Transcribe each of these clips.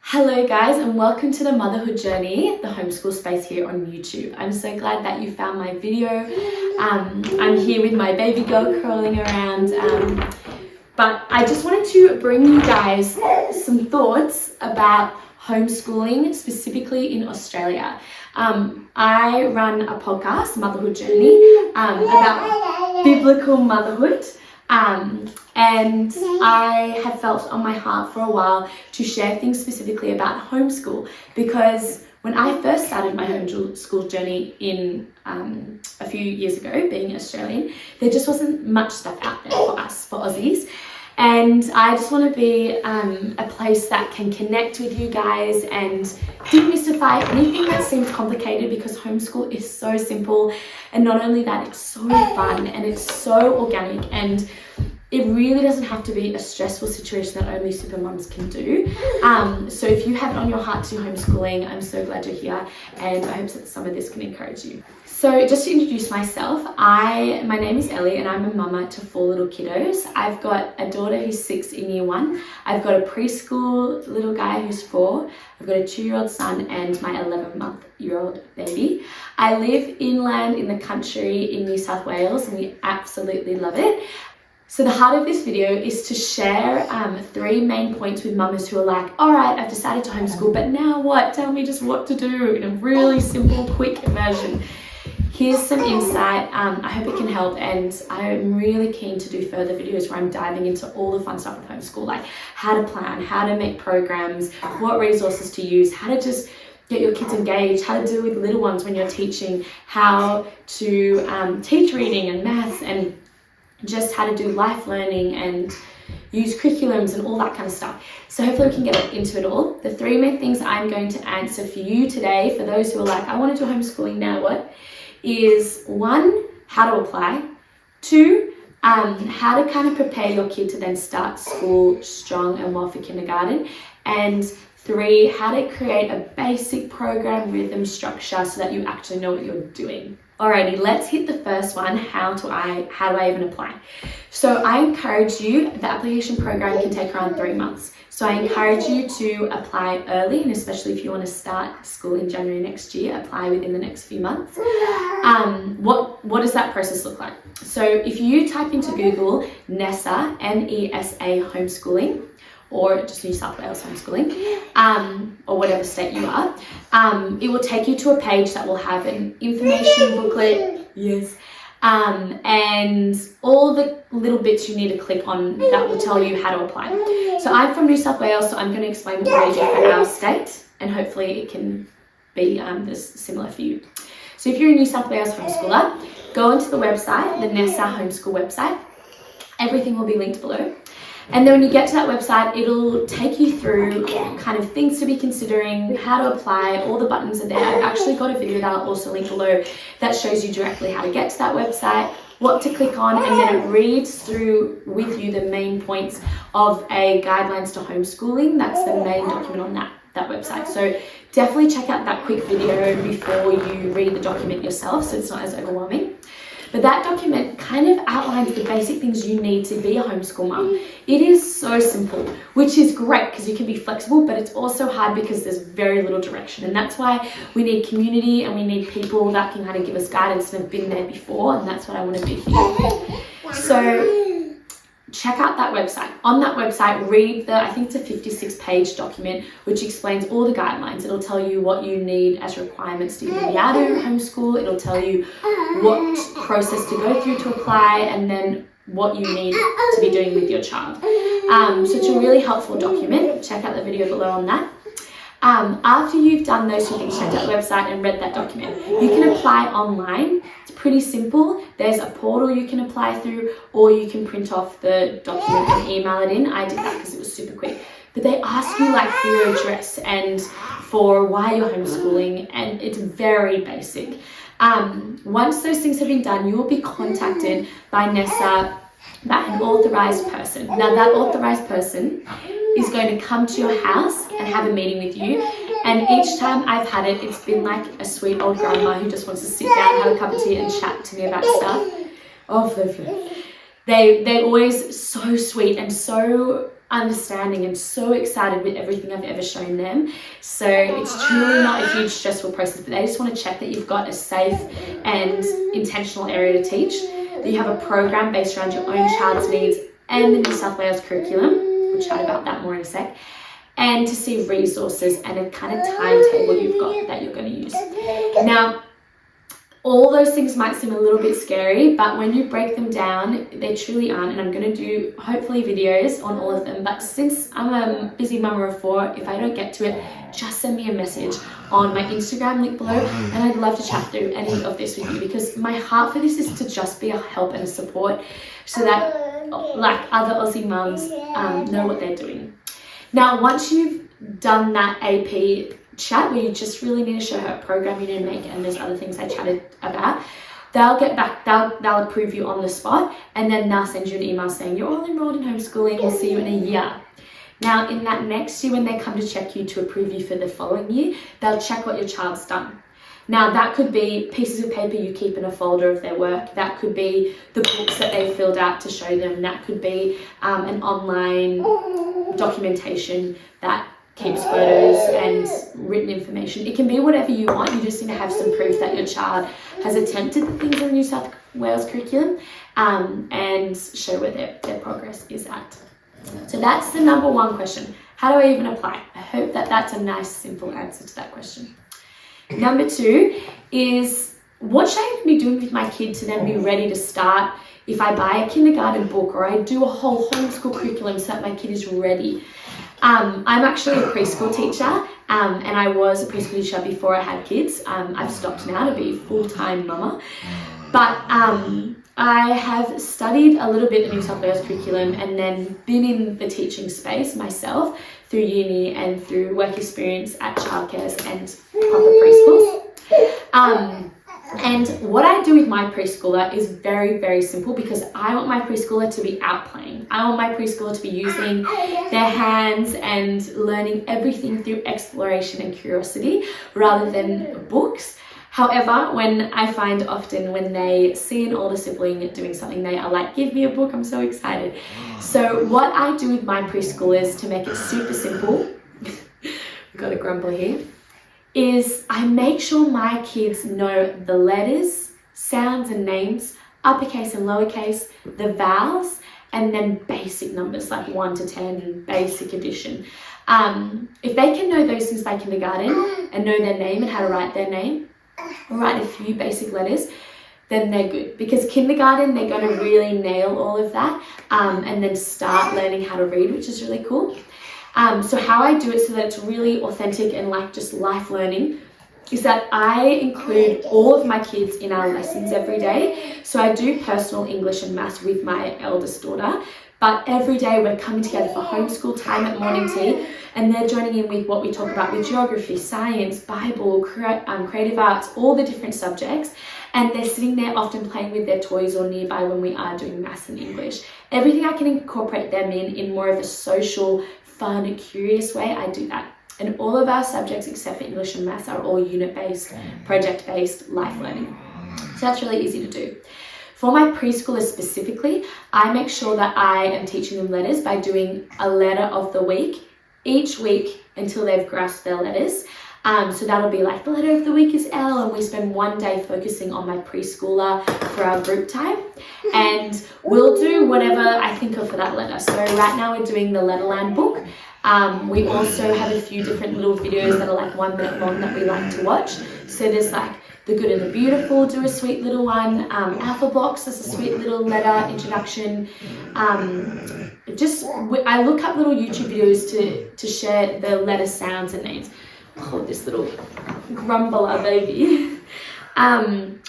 Hello guys, and welcome to the motherhood journey, the homeschool space here on YouTube. I'm so glad that you found my video. I'm here with my baby girl crawling around, but I just wanted to bring you guys some thoughts about homeschooling, specifically in Australia. I run a podcast, Motherhood Journey, about biblical motherhood. And I have felt on my heart for a while to share things specifically about homeschool, because when I first started my homeschool journey in a few years ago, being Australian, there just wasn't much stuff out there for us, for Aussies. And I just want to be a place that can connect with you guys and demystify anything that seems complicated, because homeschool is so simple. And not only that, it's so fun and it's so organic, and it really doesn't have to be a stressful situation that only super mums can do. So if you have it on your heart to do homeschooling, I'm so glad you're here, and I hope that some of this can encourage you. So just to introduce myself, my name is Ellie, and I'm a mama to 4 little kiddos. I've got a daughter who's 6 in year 1. I've got a preschool little guy who's 4. I've got a 2-year-old son and my 11-month-old baby. I live inland in the country in New South Wales, and we absolutely love it. So the heart of this video is to share 3 main points with mamas who are like, all right, I've decided to homeschool, but now what? Tell me just what to do in a really simple, quick immersion. Here's some insight. I hope it can help, and I'm really keen to do further videos where I'm diving into all the fun stuff with homeschool, like how to plan, how to make programs, what resources to use, how to just get your kids engaged, how to deal with little ones when you're teaching, how to teach reading and maths, and just how to do life learning and use curriculums and all that kind of stuff. So hopefully we can get into it all. The 3 main things I'm going to answer for you today, for those who are like, I want to do homeschooling, now what? Is 1, how to apply. 2, how to kind of prepare your kid to then start school strong and well for kindergarten. And 3, how to create a basic program rhythm structure so that you actually know what you're doing. Alrighty, let's hit the first one. How do I even apply? So I encourage you, the application program can take around 3 months. So I encourage you to apply early, and especially if you want to start school in January next year, apply within the next few months. What does that process look like? So if you type into Google NESA, N-E-S-A homeschooling, or just New South Wales homeschooling, or whatever state you are, it will take you to a page that will have an information booklet, yes, and all the little bits you need to click on that will tell you how to apply. So I'm from New South Wales, so I'm going to explain what we do for our state, and hopefully it can be similar for you. So if you're a New South Wales homeschooler, go onto the website, the NESA homeschool website. Everything will be linked below. And then when you get to that website, it'll take you through kind of things to be considering, how to apply, all the buttons are there. I've actually got a video that I'll also link below that shows you directly how to get to that website, what to click on, and then it reads through with you the main points of a guidelines to homeschooling. That's the main document on that website. So definitely check out that quick video before you read the document yourself, so it's not as overwhelming. But that document kind of outlines the basic things you need to be a homeschool mum. It is so simple, which is great because you can be flexible, but it's also hard because there's very little direction. And that's why we need community, and we need people that can kind of give us guidance and have been there before, and that's what I want to be here. So check out that website. On that website, read I think it's a 56-page document which explains all the guidelines. It'll tell you what you need as requirements to even be able to homeschool. It'll tell you what process to go through to apply, and then what you need to be doing with your child. So it's a really helpful document. Check out the video below on that. After you've done those 2 things, checked out the website and read that document, you can apply online. It's pretty simple. There's a portal you can apply through, or you can print off the document and email it in. I did that because it was super quick. But they ask you like for your address and for why you're homeschooling, and it's very basic. Once those things have been done, you will be contacted by NESA, by an authorized person. Now that authorized person is going to come to your house and have a meeting with you, and each time I've had it, it's been like a sweet old grandma who just wants to sit down, have a cup of tea and chat to me about stuff. Oh, they're always so sweet and so understanding and so excited with everything I've ever shown them. So it's truly not a huge stressful process, but they just want to check that you've got a safe and intentional area to teach, that you have a program based around your own child's needs and the New South Wales curriculum. We'll chat about that more in a sec. And to see resources and a kind of timetable you've got that you're going to use. Now, all those things might seem a little bit scary, but when you break them down, they truly aren't. And I'm going to do hopefully videos on all of them. But since I'm a busy mama of 4, if I don't get to it, just send me a message on my Instagram link below, and I'd love to chat through any of this with you, because my heart for this is to just be a help and a support so that like other Aussie mums know what they're doing. Now, once you've done that AP chat where you just really need to show her a program you need to make, and there's other things I chatted about, they'll get back, they'll approve you on the spot, and then they'll send you an email saying you're all enrolled in homeschooling, we'll see you in a year. Now, in that next year, when they come to check you to approve you for the following year, they'll check what your child's done. Now, that could be pieces of paper you keep in a folder of their work. That could be the books that they filled out to show them. That could be an online documentation that keeps photos and written information. It can be whatever you want. You just need to have some proof that your child has attempted the things in the New South Wales curriculum and show where their progress is at. So that's the number 1 question. How do I even apply? I hope that that's a nice, simple answer to that question. Number 2 is, what should I even be doing with my kid to then be ready to start if I buy a kindergarten book or I do a whole homeschool curriculum so that my kid is ready? I'm actually a preschool teacher, and I was a preschool teacher before I had kids. I've stopped now to be full-time mama, but I have studied a little bit the New South Wales curriculum and then been in the teaching space myself through uni and through work experience at childcares and proper preschools. And what I do with my preschooler is very, very simple, because I want my preschooler to be out playing. I want my preschooler to be using their hands and learning everything through exploration and curiosity rather than books. However, when I find often when they see an older sibling doing something, they are like, give me a book, I'm so excited. So what I do with my preschoolers to make it super simple, got a grumble here, is I make sure my kids know the letters, sounds and names, uppercase and lowercase, the vowels, and then basic numbers like 1 to 10, basic addition. If they can know those things by kindergarten and know their name and how to write their name, or write a few basic letters, then they're good. Because kindergarten, they're going to really nail all of that and then start learning how to read, which is really cool. So how I do it so that it's really authentic and like just life learning is that I include all of my kids in our lessons every day. So I do personal English and maths with my eldest daughter, but every day we're coming together for homeschool time at morning tea, and they're joining in with what we talk about with geography, science, Bible, creative arts, all the different subjects. And they're sitting there often playing with their toys or nearby when we are doing maths and English. Everything I can incorporate them in more of a social, fun, curious way, I do that. And all of our subjects except for English and maths are all unit-based, project-based, life learning. So that's really easy to do. For my preschoolers specifically, I make sure that I am teaching them letters by doing a letter of the week each week until they've grasped their letters. So that'll be like the letter of the week is L, and we spend one day focusing on my preschooler for our group time. And we'll do whatever I think of for that letter. So right now we're doing the Letterland book. We also have a few different little videos that are like 1 minute long that we like to watch. So there's like The Good and the Beautiful, do a sweet little one. Alpha Blocks, does a sweet little letter introduction. I look up little YouTube videos to share the letter sounds and names. Oh, this little grumbler baby. And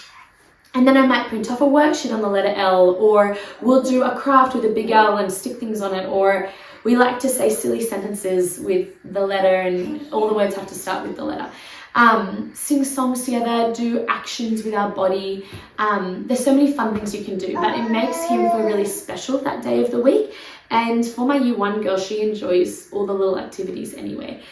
then I might print off a worksheet on the letter L, or we'll do a craft with a big L and stick things on it, or we like to say silly sentences with the letter and all the words have to start with the letter. Sing songs together, do actions with our body. There's so many fun things you can do, but it makes him feel really special that day of the week. And for my Year 1 girl, she enjoys all the little activities anyway.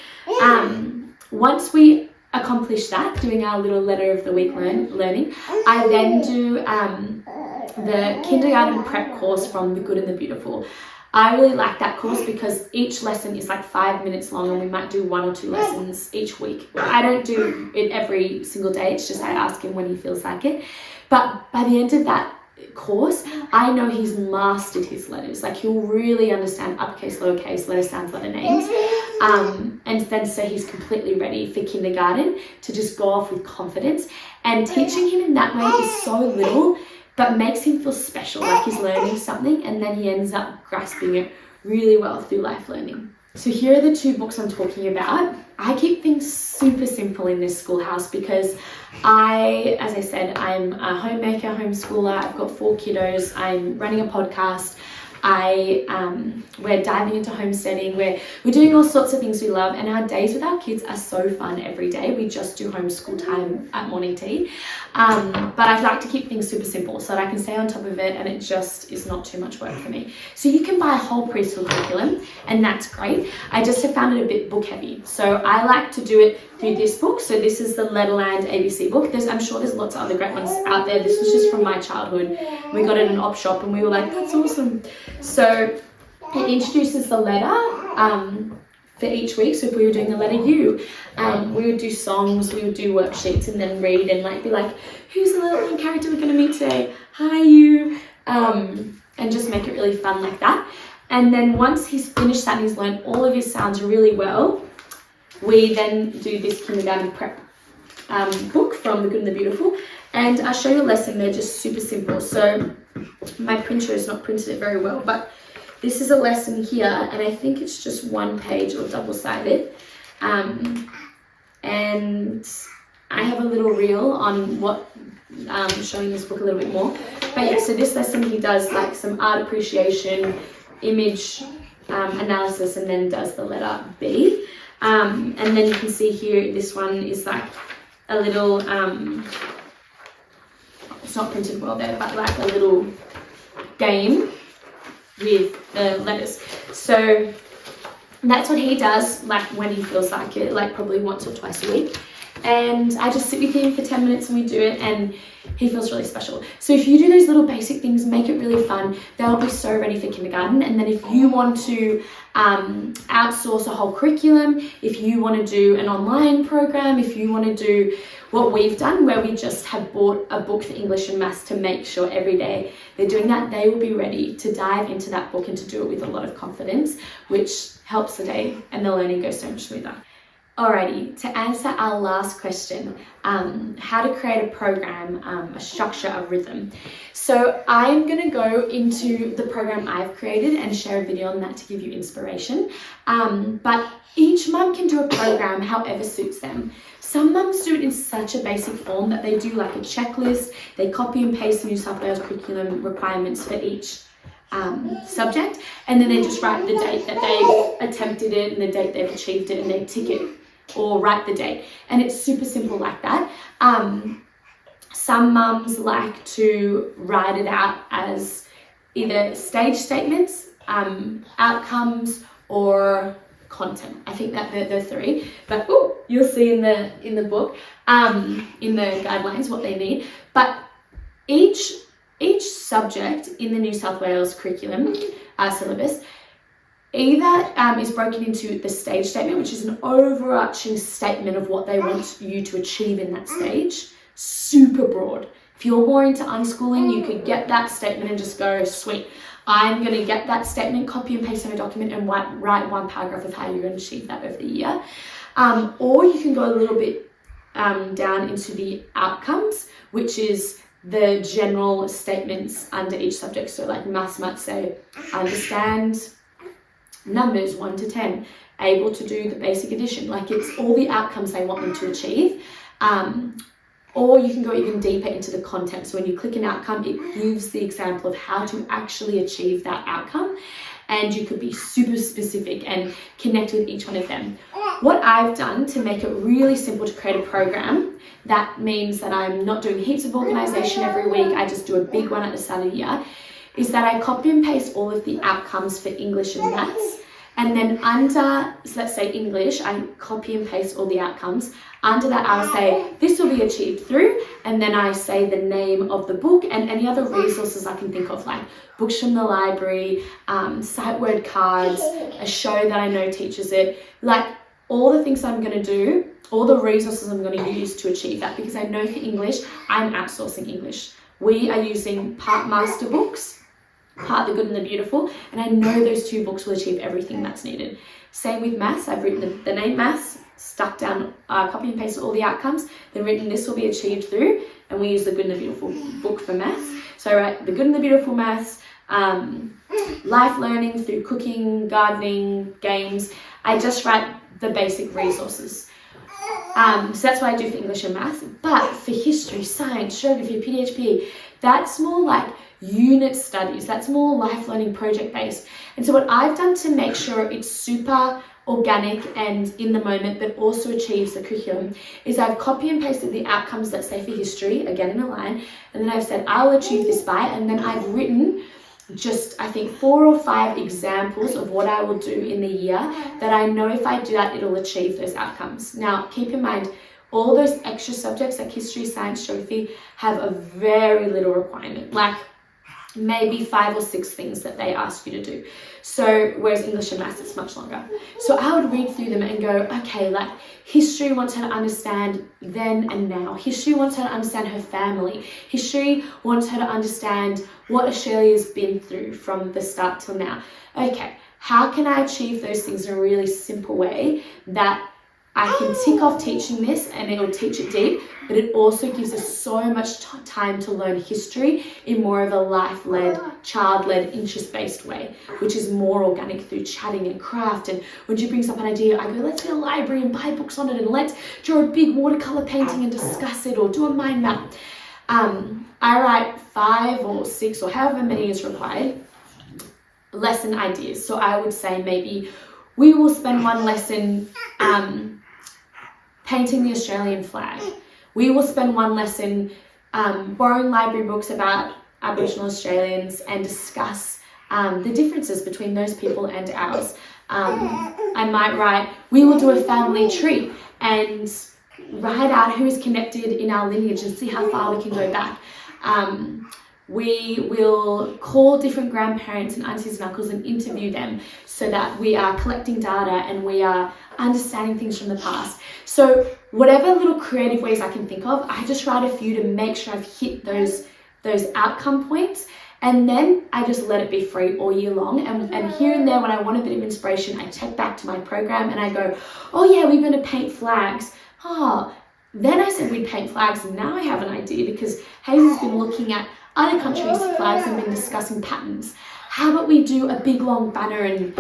Once we accomplish that, doing our little letter of the week learning, I then do the kindergarten prep course from The Good and the Beautiful. I really like that course because each lesson is like 5 minutes long, and we might do 1 or 2 lessons each week. I don't do it every single day. It's just I ask him when he feels like it. But by the end of that course, I know he's mastered his letters. Like, he'll really understand uppercase, lowercase, letter sounds, letter names. And then so he's completely ready for kindergarten to just go off with confidence. And teaching him in that way is so little, but makes him feel special, like he's learning something, and then he ends up grasping it really well through life learning. So here are the 2 books I'm talking about. I keep things super simple in this schoolhouse because as I said, I'm a homemaker, homeschooler. I've got 4 kiddos. I'm running a podcast. We're diving into homesteading. We're doing all sorts of things we love, and our days with our kids are so fun every day. We just do homeschool time at morning tea. But I'd like to keep things super simple so that I can stay on top of it, and it just is not too much work for me. So you can buy a whole preschool curriculum, and that's great. I just have found it a bit book heavy. So I like to do it through this book. So this is the Letterland ABC book. I'm sure there's lots of other great ones out there. This was just from my childhood. We got it in an op shop and we were like, that's awesome. So it introduces the letter for each week. So if we were doing the letter U, we would do songs, we would do worksheets, and then read and be like, who's the little character we're going to meet today? Hi, you. And just make it really fun like that. And then once he's finished that and he's learned all of his sounds really well, we then do this kindergarten prep book from The Good and the Beautiful. And I'll show you a lesson. They're just super simple. So my printer has not printed it very well, but this is a lesson here, and I think it's just 1 page or double-sided. And I have a little reel on showing this book a little bit more. But yeah, so this lesson he does like some art appreciation, image analysis, and then does the letter B. And then you can see here, this one is like a little, it's not printed well there, but like a little game with the letters. So that's what he does, like when he feels like it, like probably once or twice a week. And I just sit with him for 10 minutes and we do it, and he feels really special. So if you do those little basic things, make it really fun, they'll be so ready for kindergarten. And then if you want to outsource a whole curriculum, if you want to do an online program, if you want to do what we've done, where we just have bought a book for English and Maths to make sure every day they're doing that, they will be ready to dive into that book and to do it with a lot of confidence, which helps the day and the learning goes so much smoother. Alrighty, to answer our last question, how to create a program, a structure, a rhythm. So I'm going to go into the program I've created and share a video on that to give you inspiration. But each mum can do a program however suits them. Some mums do it in such a basic form that they do like a checklist, they copy and paste the New South Wales curriculum requirements for each subject, and then they just write the date that they attempted it and the date they've achieved it, and they tick it or write the date, and it's super simple like that. Some mums like to write it out as either stage statements, outcomes, or content. I think that the 3, but you'll see in the book, in the guidelines what they need. But each subject in the New South Wales curriculum syllabus either is broken into the stage statement, which is an overarching statement of what they want you to achieve in that stage, super broad. If you're more into unschooling, you could get that statement and just go, sweet, I'm going to get that statement, copy and paste in a document, and write 1 paragraph of how you're going to achieve that over the year. Or you can go a little bit down into the outcomes, which is the general statements under each subject. So like maths might say, understand numbers 1 to 10, able to do the basic addition. Like, it's all the outcomes they want them to achieve. Or you can go even deeper into the content. So when you click an outcome, it gives the example of how to actually achieve that outcome. And you could be super specific and connect with each one of them. What I've done to make it really simple to create a program, that means that I'm not doing heaps of organisation every week, I just do a big one at the start of the year, is that I copy and paste all of the outcomes for English and Maths, And then under, so let's say English, I copy and paste all the outcomes. Under that, I'll say, this will be achieved through, and then I say the name of the book and any other resources I can think of, like books from the library, sight word cards, a show that I know teaches it, like all the things I'm going to do, all the resources I'm going to use to achieve that, because I know for English, I'm outsourcing English. We are using part master books, part The Good and the Beautiful, and I know those 2 books will achieve everything that's needed. Same with maths. I've written the name maths, stuck down, copy and pasted all the outcomes, then written this will be achieved through, and we use The Good and the Beautiful book for maths. So I write The Good and the Beautiful maths, life learning through cooking, gardening, games. I just write the basic resources. So that's what I do for English and maths. But for history, science, geography, PDHP, that's more like unit studies. That's more life learning project based. And so what I've done to make sure it's super organic and in the moment, but also achieves the curriculum, is I've copy and pasted the outcomes, let's say for history, again in a line, and then I've said I'll achieve this by, and then I've written just, I think, 4 or 5 examples of what I will do in the year that I know if I do that, it'll achieve those outcomes. Now, keep in mind, all those extra subjects like history, science, geography have a very little requirement, like maybe 5 or 6 things that they ask you to do. So, whereas English and maths, it's much longer. So I would read through them and go, okay, like history wants her to understand then and now. History wants her to understand her family. History wants her to understand what Australia's been through from the start till now. Okay, how can I achieve those things in a really simple way that I can tick off teaching this and it'll teach it deep, but it also gives us so much time to learn history in more of a life-led, child-led, interest-based way, which is more organic through chatting and craft. And when she brings up an idea, I go, let's get a library and buy books on it, and let's draw a big watercolor painting and discuss it, or do a mind map. I write 5 or 6 or however many is required lesson ideas. So I would say maybe we will spend one lesson painting the Australian flag. We will spend one lesson borrowing library books about Aboriginal Australians and discuss the differences between those people and ours. I might write, we will do a family tree and write out who is connected in our lineage and see how far we can go back. We will call different grandparents and aunties and uncles and interview them so that we are collecting data and we are understanding things from the past. So whatever little creative ways I can think of, I just write a few to make sure I've hit those outcome points, and then I just let it be free all year long. And here and there, when I want a bit of inspiration, I check back to my program and I go, oh yeah, we're going to paint flags. Then I said we'd paint flags, and now I have an idea because Hazel's been looking at other countries' flags and been discussing patterns. How about we do a big long banner and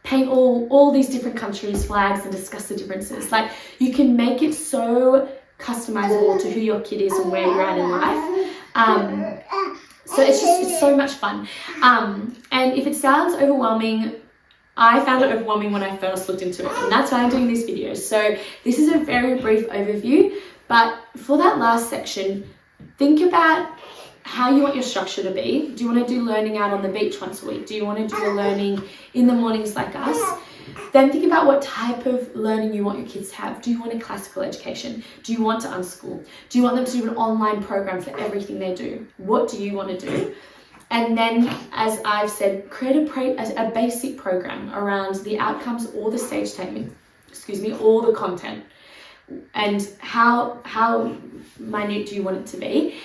paint all these different countries' flags and discuss the differences? Like, you can make it so customizable to who your kid is and where you're at in life. So it's so much fun. And if it sounds overwhelming, I found it overwhelming when I first looked into it, and that's why I'm doing these videos. So this is a very brief overview, but for that last section, think about how you want your structure to be. Do you want to do learning out on the beach once a week? Do you want to do the learning in the mornings like us? Then think about what type of learning you want your kids to have. Do you want a classical education? Do you want to unschool? Do you want them to do an online program for everything they do? What do you want to do? And then, as I've said, create a basic program around the outcomes or the stage statement, or the content, and how minute do you want it to be.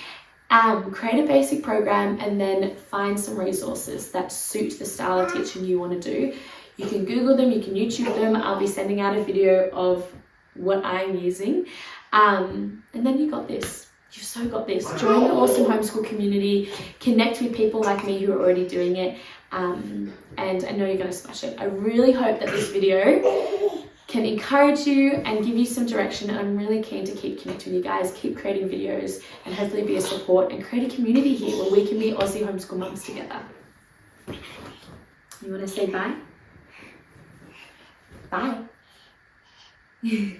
Create a basic program and then find some resources that suit the style of teaching you want to do. You can Google them, you can YouTube them. I'll be sending out a video of what I'm using. And then you got this. You've so got this. Join the awesome homeschool community. Connect with people like me who are already doing it. And I know you're going to smash it. I really hope that this video can encourage you and give you some direction. And I'm really keen to keep connecting with you guys, keep creating videos, and hopefully be a support and create a community here where we can be Aussie homeschool mums together. You want to say bye? Bye.